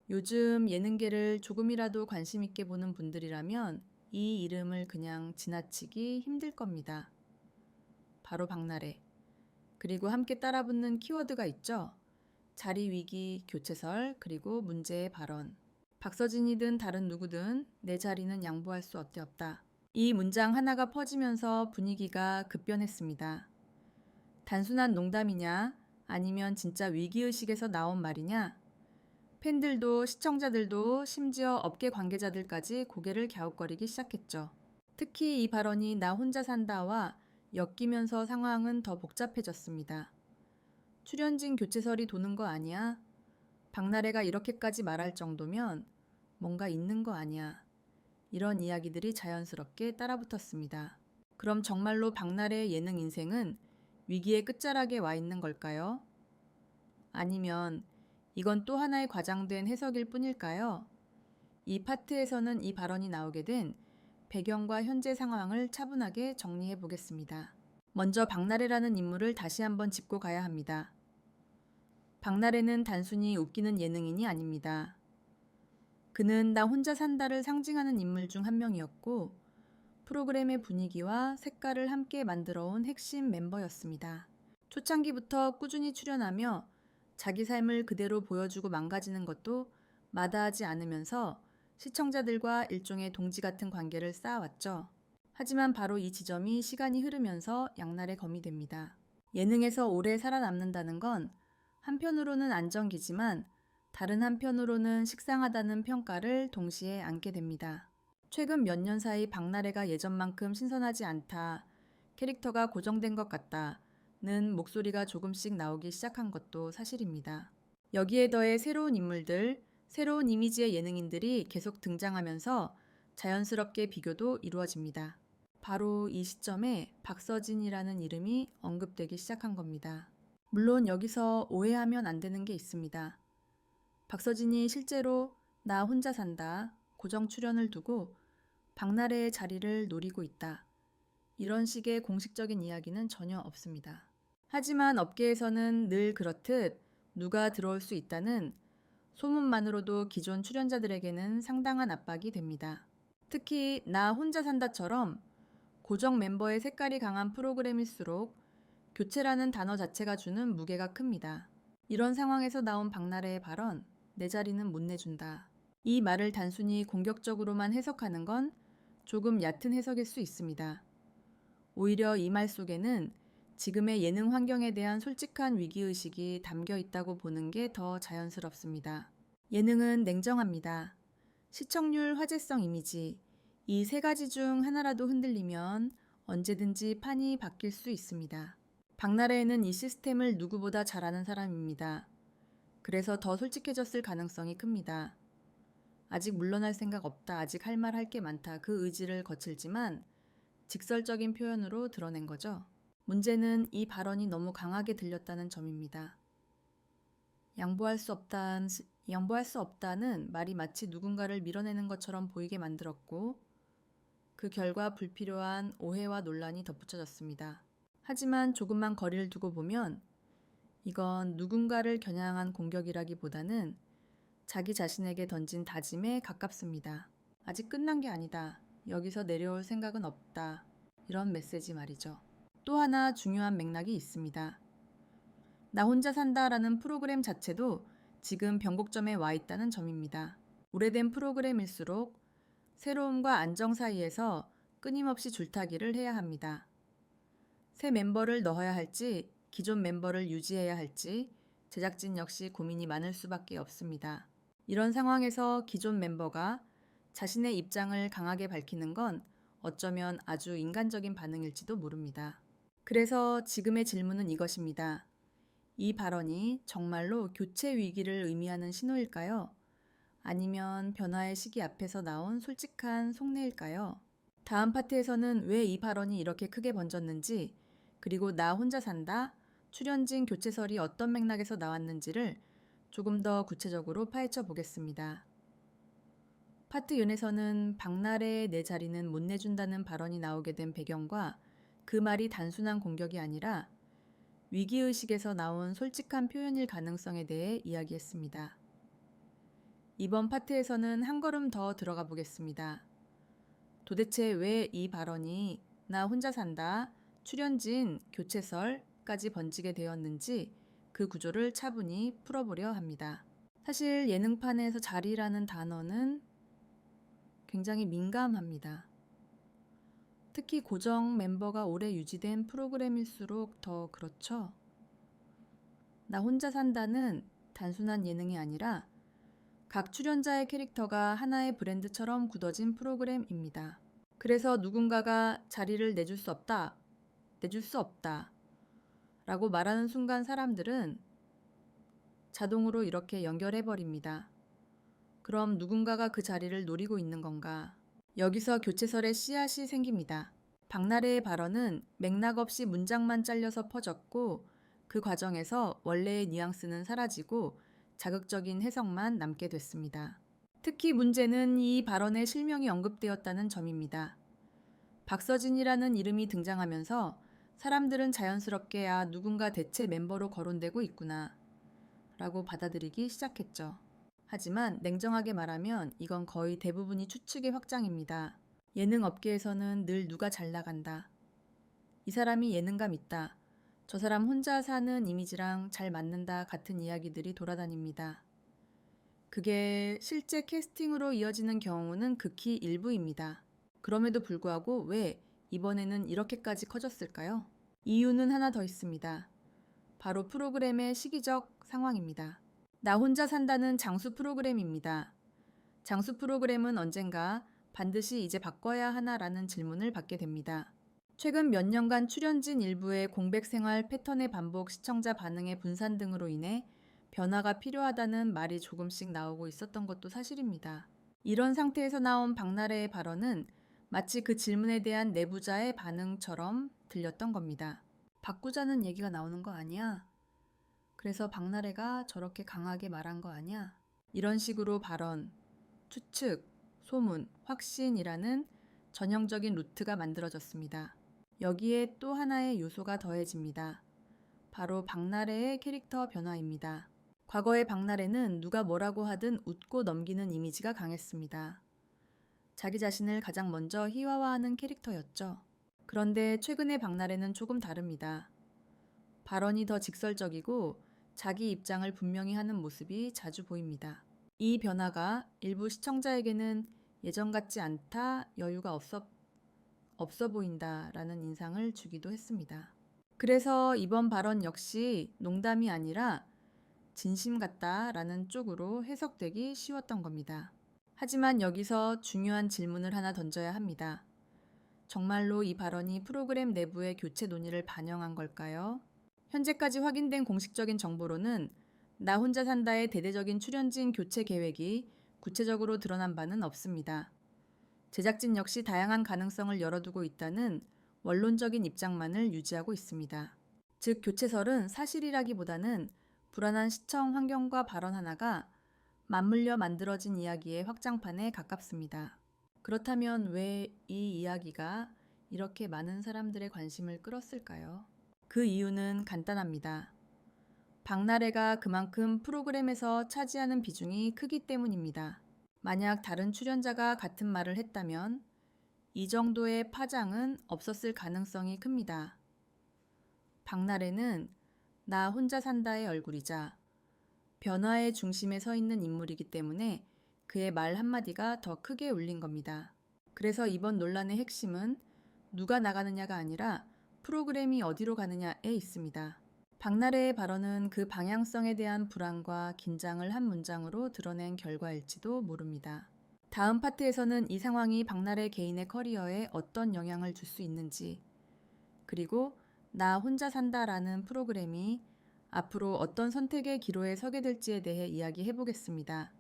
요즘 예능계를 조금이라도 관심 있게 보는 분들이라면 이 이름을 그냥 지나치기 힘들 겁니다. 바로 박나래. 그리고 함께 따라붙는 키워드가 있죠. 자리 위기, 교체설, 그리고 문제의 발언. 박서진이든 다른 누구든 내 자리는 양보할 수 없다. 이 문장 하나가 퍼지면서 분위기가 급변했습니다. 단순한 농담이냐? 아니면 진짜 위기의식에서 나온 말이냐? 팬들도 시청자들도 심지어 업계 관계자들까지 고개를 갸웃거리기 시작했죠. 특히 이 발언이 나 혼자 산다와 엮이면서 상황은 더 복잡해졌습니다. 출연진 교체설이 도는 거 아니야? 박나래가 이렇게까지 말할 정도면 뭔가 있는 거 아니야? 이런 이야기들이 자연스럽게 따라붙었습니다. 그럼 정말로 박나래의 예능 인생은 위기의 끝자락에 와 있는 걸까요? 아니면 이건 또 하나의 과장된 해석일 뿐일까요? 이 파트에서는 이 발언이 나오게 된 배경과 현재 상황을 차분하게 정리해 보겠습니다. 먼저 박나래라는 인물을 다시 한번 짚고 가야 합니다. 박나래는 단순히 웃기는 예능인이 아닙니다. 그는 나 혼자 산다를 상징하는 인물 중 한 명이었고 프로그램의 분위기와 색깔을 함께 만들어온 핵심 멤버였습니다. 초창기부터 꾸준히 출연하며 자기 삶을 그대로 보여주고 망가지는 것도 마다하지 않으면서 시청자들과 일종의 동지 같은 관계를 쌓아왔죠. 하지만 바로 이 지점이 시간이 흐르면서 양날의 검이 됩니다. 예능에서 오래 살아남는다는 건 한편으로는 안정기지만 다른 한편으로는 식상하다는 평가를 동시에 안게 됩니다. 최근 몇 년 사이 박나래가 예전만큼 신선하지 않다, 캐릭터가 고정된 것 같다는 목소리가 조금씩 나오기 시작한 것도 사실입니다. 여기에 더해 새로운 인물들, 새로운 이미지의 예능인들이 계속 등장하면서 자연스럽게 비교도 이루어집니다. 바로 이 시점에 박서진이라는 이름이 언급되기 시작한 겁니다. 물론 여기서 오해하면 안 되는 게 있습니다. 박서진이 실제로 나 혼자 산다, 고정 출연을 두고 박나래의 자리를 노리고 있다. 이런 식의 공식적인 이야기는 전혀 없습니다. 하지만 업계에서는 늘 그렇듯 누가 들어올 수 있다는 소문만으로도 기존 출연자들에게는 상당한 압박이 됩니다. 특히 나 혼자 산다처럼 고정 멤버의 색깔이 강한 프로그램일수록 교체라는 단어 자체가 주는 무게가 큽니다. 이런 상황에서 나온 박나래의 발언, 내 자리는 못 내준다. 이 말을 단순히 공격적으로만 해석하는 건 조금 얕은 해석일 수 있습니다. 오히려 이 말 속에는 지금의 예능 환경에 대한 솔직한 위기의식이 담겨 있다고 보는 게 더 자연스럽습니다. 예능은 냉정합니다. 시청률, 화제성, 이미지, 이 세 가지 중 하나라도 흔들리면 언제든지 판이 바뀔 수 있습니다. 박나래는 이 시스템을 누구보다 잘 아는 사람입니다. 그래서 더 솔직해졌을 가능성이 큽니다. 아직 물러날 생각 없다, 아직 할 말 할 게 많다, 그 의지를 거칠지만 직설적인 표현으로 드러낸 거죠. 문제는 이 발언이 너무 강하게 들렸다는 점입니다. 양보할 수 없다는 말이 마치 누군가를 밀어내는 것처럼 보이게 만들었고 그 결과 불필요한 오해와 논란이 덧붙여졌습니다. 하지만 조금만 거리를 두고 보면 이건 누군가를 겨냥한 공격이라기보다는 자기 자신에게 던진 다짐에 가깝습니다. 아직 끝난 게 아니다. 여기서 내려올 생각은 없다. 이런 메시지 말이죠. 또 하나 중요한 맥락이 있습니다. 나 혼자 산다라는 프로그램 자체도 지금 변곡점에 와 있다는 점입니다. 오래된 프로그램일수록 새로움과 안정 사이에서 끊임없이 줄타기를 해야 합니다. 새 멤버를 넣어야 할지, 기존 멤버를 유지해야 할지 제작진 역시 고민이 많을 수밖에 없습니다. 이런 상황에서 기존 멤버가 자신의 입장을 강하게 밝히는 건 어쩌면 아주 인간적인 반응일지도 모릅니다. 그래서 지금의 질문은 이것입니다. 이 발언이 정말로 교체 위기를 의미하는 신호일까요? 아니면 변화의 시기 앞에서 나온 솔직한 속내일까요? 다음 파트에서는 왜 이 발언이 이렇게 크게 번졌는지, 그리고 나 혼자 산다, 출연진 교체설이 어떤 맥락에서 나왔는지를 조금 더 구체적으로 파헤쳐 보겠습니다. 파트 윤에서는 박나래의 내 자리는 못 내준다는 발언이 나오게 된 배경과 그 말이 단순한 공격이 아니라 위기의식에서 나온 솔직한 표현일 가능성에 대해 이야기했습니다. 이번 파트에서는 한 걸음 더 들어가 보겠습니다. 도대체 왜 이 발언이 나 혼자 산다, 출연진, 교체설까지 번지게 되었는지 그 구조를 차분히 풀어보려 합니다. 사실 예능판에서 자리라는 단어는 굉장히 민감합니다. 특히 고정 멤버가 오래 유지된 프로그램일수록 더 그렇죠. 나 혼자 산다는 단순한 예능이 아니라 각 출연자의 캐릭터가 하나의 브랜드처럼 굳어진 프로그램입니다. 그래서 누군가가 자리를 내줄 수 없다, 내줄 수 없다 라고 말하는 순간 사람들은 자동으로 이렇게 연결해버립니다. 그럼 누군가가 그 자리를 노리고 있는 건가? 여기서 교체설의 씨앗이 생깁니다. 박나래의 발언은 맥락 없이 문장만 잘려서 퍼졌고 그 과정에서 원래의 뉘앙스는 사라지고 자극적인 해석만 남게 됐습니다. 특히 문제는 이 발언에 실명이 언급되었다는 점입니다. 박서진이라는 이름이 등장하면서 사람들은 자연스럽게 누군가 대체 멤버로 거론되고 있구나 라고 받아들이기 시작했죠. 하지만 냉정하게 말하면 이건 거의 대부분이 추측의 확장입니다. 예능 업계에서는 늘 누가 잘 나간다. 이 사람이 예능감 있다. 저 사람 혼자 사는 이미지랑 잘 맞는다 같은 이야기들이 돌아다닙니다. 그게 실제 캐스팅으로 이어지는 경우는 극히 일부입니다. 그럼에도 불구하고 왜 이번에는 이렇게까지 커졌을까요? 이유는 하나 더 있습니다. 바로 프로그램의 시기적 상황입니다. 나 혼자 산다는 장수 프로그램입니다. 장수 프로그램은 언젠가 반드시 이제 바꿔야 하나라는 질문을 받게 됩니다. 최근 몇 년간 출연진 일부의 공백 생활 패턴의 반복, 시청자 반응의 분산 등으로 인해 변화가 필요하다는 말이 조금씩 나오고 있었던 것도 사실입니다. 이런 상태에서 나온 박나래의 발언은 마치 그 질문에 대한 내부자의 반응처럼 들렸던 겁니다. 바꾸자는 얘기가 나오는 거 아니야? 그래서 박나래가 저렇게 강하게 말한 거 아니야? 이런 식으로 발언, 추측, 소문, 확신이라는 전형적인 루트가 만들어졌습니다. 여기에 또 하나의 요소가 더해집니다. 바로 박나래의 캐릭터 변화입니다. 과거의 박나래는 누가 뭐라고 하든 웃고 넘기는 이미지가 강했습니다. 자기 자신을 가장 먼저 희화화하는 캐릭터였죠. 그런데 최근의 박나래는 조금 다릅니다. 발언이 더 직설적이고 자기 입장을 분명히 하는 모습이 자주 보입니다. 이 변화가 일부 시청자에게는 예전 같지 않다, 여유가 없어 보인다라는 인상을 주기도 했습니다. 그래서 이번 발언 역시 농담이 아니라 진심 같다라는 쪽으로 해석되기 쉬웠던 겁니다. 하지만 여기서 중요한 질문을 하나 던져야 합니다. 정말로 이 발언이 프로그램 내부의 교체 논의를 반영한 걸까요? 현재까지 확인된 공식적인 정보로는 나 혼자 산다의 대대적인 출연진 교체 계획이 구체적으로 드러난 바는 없습니다. 제작진 역시 다양한 가능성을 열어두고 있다는 원론적인 입장만을 유지하고 있습니다. 즉 교체설은 사실이라기보다는 불안한 시청 환경과 발언 하나가 맞물려 만들어진 이야기의 확장판에 가깝습니다. 그렇다면 왜 이 이야기가 이렇게 많은 사람들의 관심을 끌었을까요? 그 이유는 간단합니다. 박나래가 그만큼 프로그램에서 차지하는 비중이 크기 때문입니다. 만약 다른 출연자가 같은 말을 했다면 이 정도의 파장은 없었을 가능성이 큽니다. 박나래는 나 혼자 산다의 얼굴이자 변화의 중심에 서 있는 인물이기 때문에 그의 말 한마디가 더 크게 울린 겁니다. 그래서 이번 논란의 핵심은 누가 나가느냐가 아니라 프로그램이 어디로 가느냐에 있습니다. 박나래의 발언은 그 방향성에 대한 불안과 긴장을 한 문장으로 드러낸 결과일지도 모릅니다. 다음 파트에서는 이 상황이 박나래 개인의 커리어에 어떤 영향을 줄 수 있는지, 그리고 나 혼자 산다라는 프로그램이 앞으로 어떤 선택의 기로에 서게 될지에 대해 이야기해 보겠습니다.